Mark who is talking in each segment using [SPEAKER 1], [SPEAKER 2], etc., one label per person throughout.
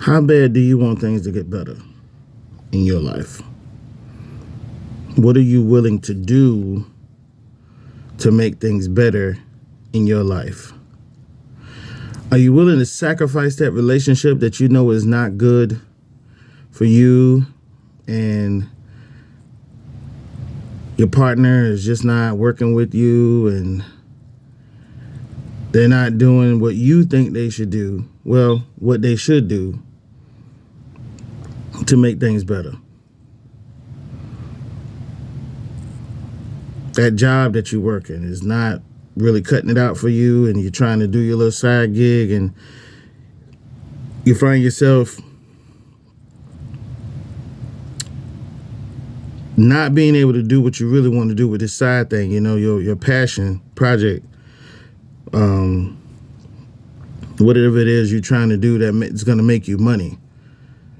[SPEAKER 1] How bad do you want things to get better in your life? What are you willing to do to make things better in your life? Are you willing to sacrifice that relationship that you know is not good for you and your partner is just not working with you and they're not doing what you think they should do? Well, what they should do to make things better. That job that you're working is not really cutting it out for you, and you're trying to do your little side gig, and you find yourself not being able to do what you really want to do with this side thing, your passion project, whatever it is you're trying to do that's going to make you money.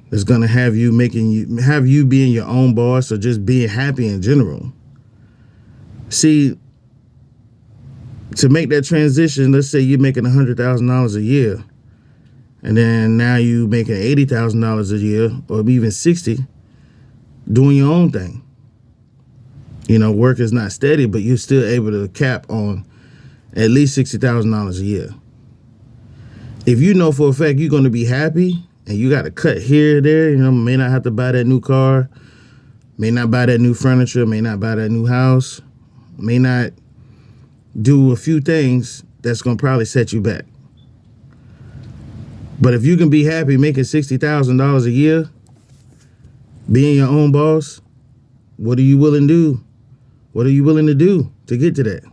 [SPEAKER 1] That's going to have you being your own boss or just being happy in general. See, to make that transition, let's say you're making $100,000 a year, and then now you making $80,000 a year, or even 60, doing your own thing. Work is not steady, but you're still able to cap on at least $60,000 a year. If you know for a fact you're going to be happy, and you got to cut here or there, may not have to buy that new car, may not buy that new furniture, may not buy that new house, may not do a few things that's going to probably set you back. But if you can be happy making $60,000 a year, being your own boss, what are you willing to do? What are you willing to do to get to that?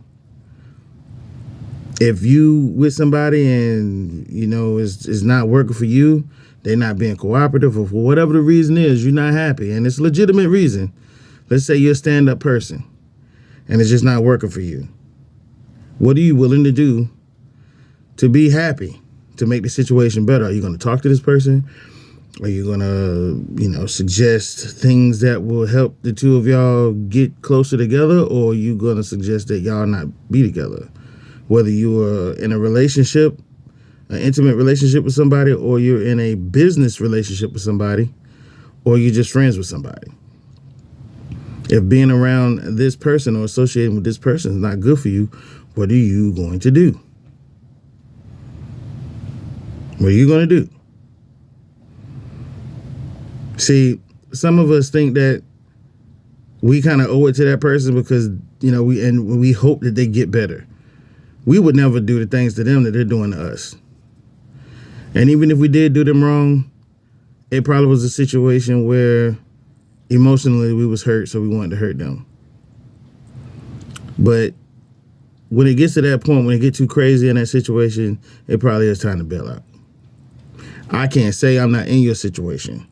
[SPEAKER 1] If you with somebody and, it's not working for you, they're not being cooperative, or for whatever the reason is, you're not happy, and it's a legitimate reason. Let's say you're a stand-up person, and it's just not working for you. What are you willing to do to be happy, to make the situation better? Are you going to talk to this person? Are you going to, suggest things that will help the two of y'all get closer together? Or are you going to suggest that y'all not be together? Whether you are in a relationship, an intimate relationship with somebody, or you're in a business relationship with somebody, or you're just friends with somebody. If being around this person or associating with this person is not good for you, what are you going to do? What are you going to do? See, some of us think that we kind of owe it to that person because, we hope that they get better. We would never do the things to them that they're doing to us. And even if we did do them wrong, it probably was a situation where emotionally we was hurt, so we wanted to hurt them. But when it gets to that point, when it gets too crazy in that situation, it probably is time to bail out. I can't say I'm not in your situation.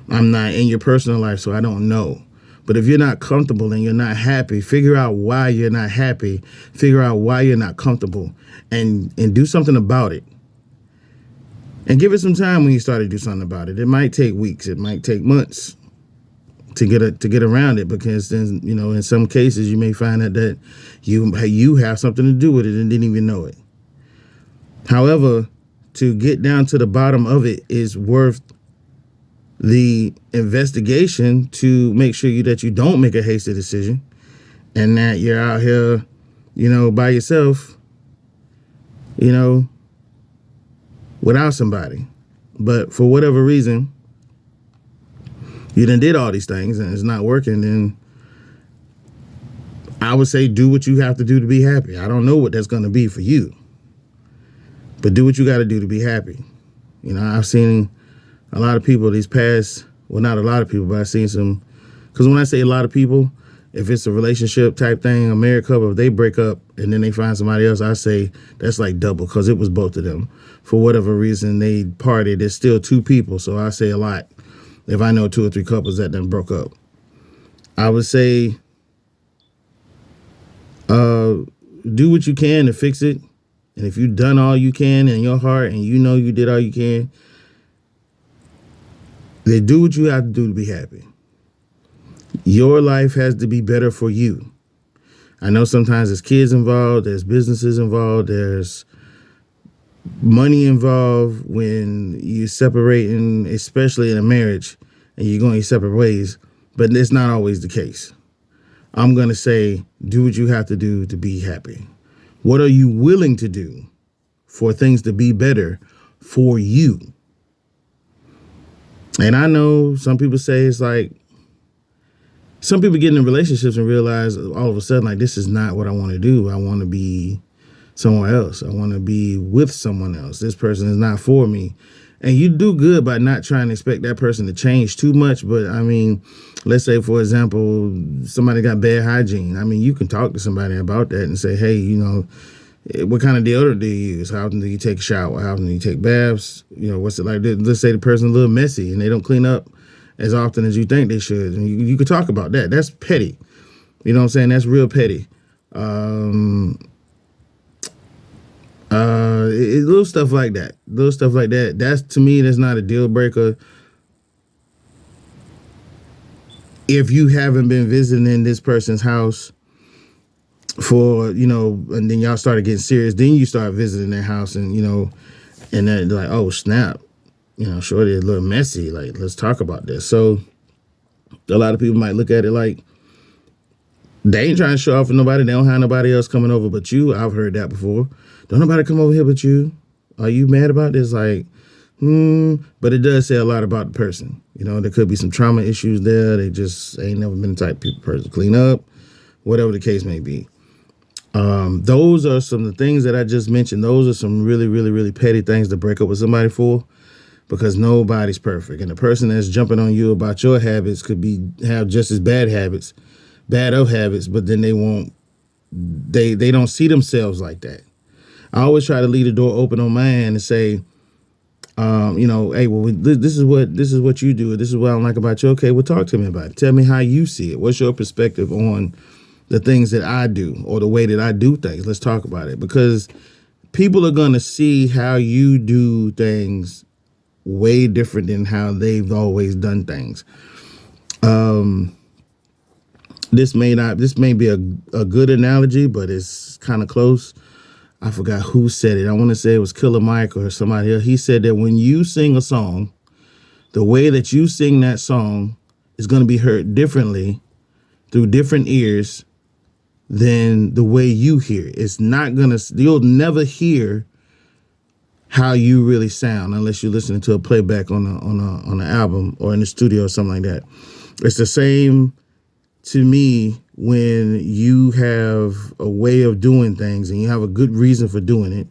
[SPEAKER 1] I'm not in your personal life, so I don't know. But if you're not comfortable and you're not happy, figure out why you're not happy. Figure out why you're not comfortable, and do something about it. And give it some time when you start to do something about it. It might take weeks. It might take months to get around it, because then, in some cases you may find that you have something to do with it and didn't even know it. However, to get down to the bottom of it is worth the investigation to make sure that you don't make a hasty decision, and that you're out here, by yourself, without somebody. But for whatever reason, you done did all these things and it's not working, then I would say do what you have to do to be happy. I don't know what that's going to be for you, but do what you got to do to be happy. I've seen a lot of people not a lot of people, but I've seen some, because when I say a lot of people, if it's a relationship type thing, a married couple, if they break up and then they find somebody else, I say that's like double, because it was both of them. For whatever reason, they parted. There's still two people, so I say a lot if I know 2 or 3 couples that done broke up. I would say do what you can to fix it. And if you've done all you can in your heart and you did all you can, then do what you have to do to be happy. Your life has to be better for you. I know sometimes there's kids involved, there's businesses involved, there's money involved when you're separating, especially in a marriage, and you're going your separate ways. But it's not always the case. I'm going to say, do what you have to do to be happy. What are you willing to do for things to be better for you? And I know some people say it's like, some people get in relationships and realize all of a sudden, like, this is not what I want to do. I want to be somewhere else. I want to be with someone else. This person is not for me. And you do good by not trying to expect that person to change too much. But I mean, let's say, for example, somebody got bad hygiene. I mean, you can talk to somebody about that and say, hey, what kind of deodorant do you use? How often do you take a shower? How often do you take baths? What's it like? Let's say the person's a little messy and they don't clean up as often as you think they should. And you could talk about that. That's petty. You know what I'm saying? That's real petty. Little stuff like that. That's, to me, that's not a deal breaker. If you haven't been visiting this person's house for, and then y'all started getting serious, then you start visiting their house and and then like, oh snap, shorty a little messy. Like, let's talk about this. So a lot of people might look at it like they ain't trying to show off for nobody. They don't have nobody else coming over but you. I've heard that before. Don't nobody come over here but you. Are you mad about this? Like, but it does say a lot about the person. There could be some trauma issues there. They just ain't never been the type of person to clean up, whatever the case may be. Those are some of the things that I just mentioned. Those are some really, really, really petty things to break up with somebody for, because nobody's perfect. And the person that's jumping on you about your habits could have just as bad habits, but then they don't see themselves like that. I always try to leave the door open on my end and say, hey, well, this is what you do. This is what I don't like about you. Okay, well, talk to me about it. Tell me how you see it. What's your perspective on the things that I do or the way that I do things? Let's talk about it, because people are going to see how you do things way different than how they've always done things. This may be a good analogy, but it's kind of close. I forgot who said it. I want to say it was Killer Mike or somebody else. He said that when you sing a song, the way that you sing that song is going to be heard differently through different ears than the way you hear it. You'll never hear how you really sound unless you're listening to a playback on an album or in the studio or something like that. It's the same to me when you have a way of doing things and you have a good reason for doing it,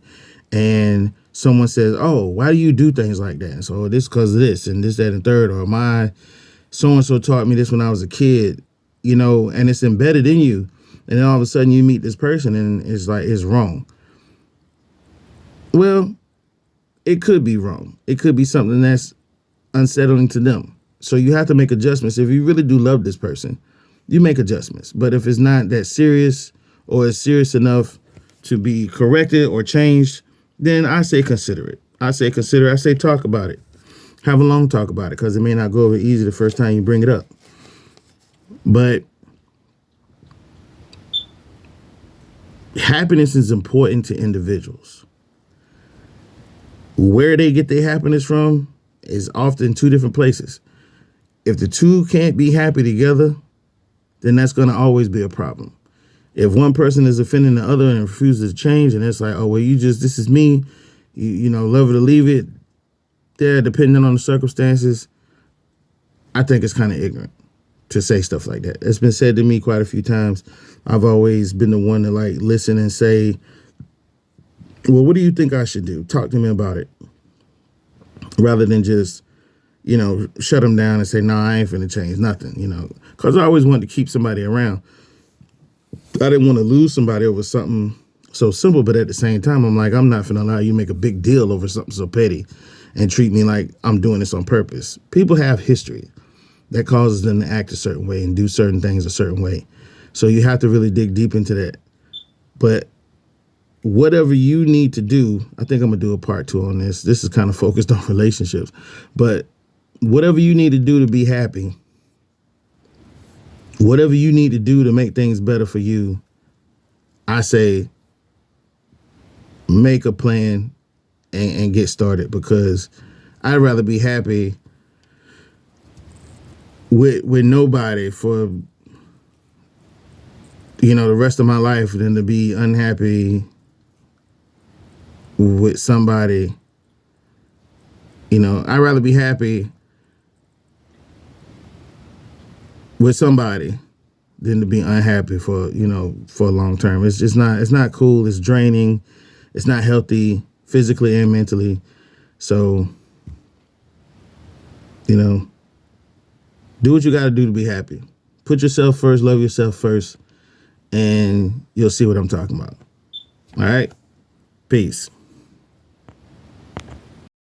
[SPEAKER 1] and someone says, oh, why do you do things like that? And so this because of this and this, that, and third, or my so-and-so taught me this when I was a kid, and it's embedded in you. And then all of a sudden you meet this person and it's like, it's wrong. Well, it could be wrong. It could be something that's unsettling to them. So you have to make adjustments. If you really do love this person, you make adjustments. But if it's not that serious or it's serious enough to be corrected or changed, then I say consider it. I say talk about it. Have a long talk about it, because it may not go over easy the first time you bring it up. But happiness is important to individuals. Where they get their happiness from is often two different places. If the two can't be happy together, then that's going to always be a problem. If one person is offending the other and refuses to change, and it's like, oh, well, this is me, love it or leave it, there, depending on the circumstances, I think it's kind of ignorant to say stuff like that. It's been said to me quite a few times. I've always been the one to listen and say, well, what do you think I should do? Talk to me about it. Rather than just, shut them down and say, no, I ain't finna change nothing, because I always wanted to keep somebody around. I didn't want to lose somebody over something so simple, but at the same time, I'm like, I'm not finna allow you to make a big deal over something so petty and treat me like I'm doing this on purpose. People have history that causes them to act a certain way and do certain things a certain way. So you have to really dig deep into that. But whatever you need to do, I think I'm going to do a part 2 on this. This is kind of focused on relationships. But whatever you need to do to be happy, whatever you need to do to make things better for you, I say make a plan and get started, because I'd rather be happy with nobody for the rest of my life than to be unhappy with somebody. I'd rather be happy with somebody than to be unhappy for a long term. It's not cool. It's draining. It's not healthy physically and mentally. So, do what you got to do to be happy. Put yourself first, love yourself first, and you'll see what I'm talking about. All right? Peace.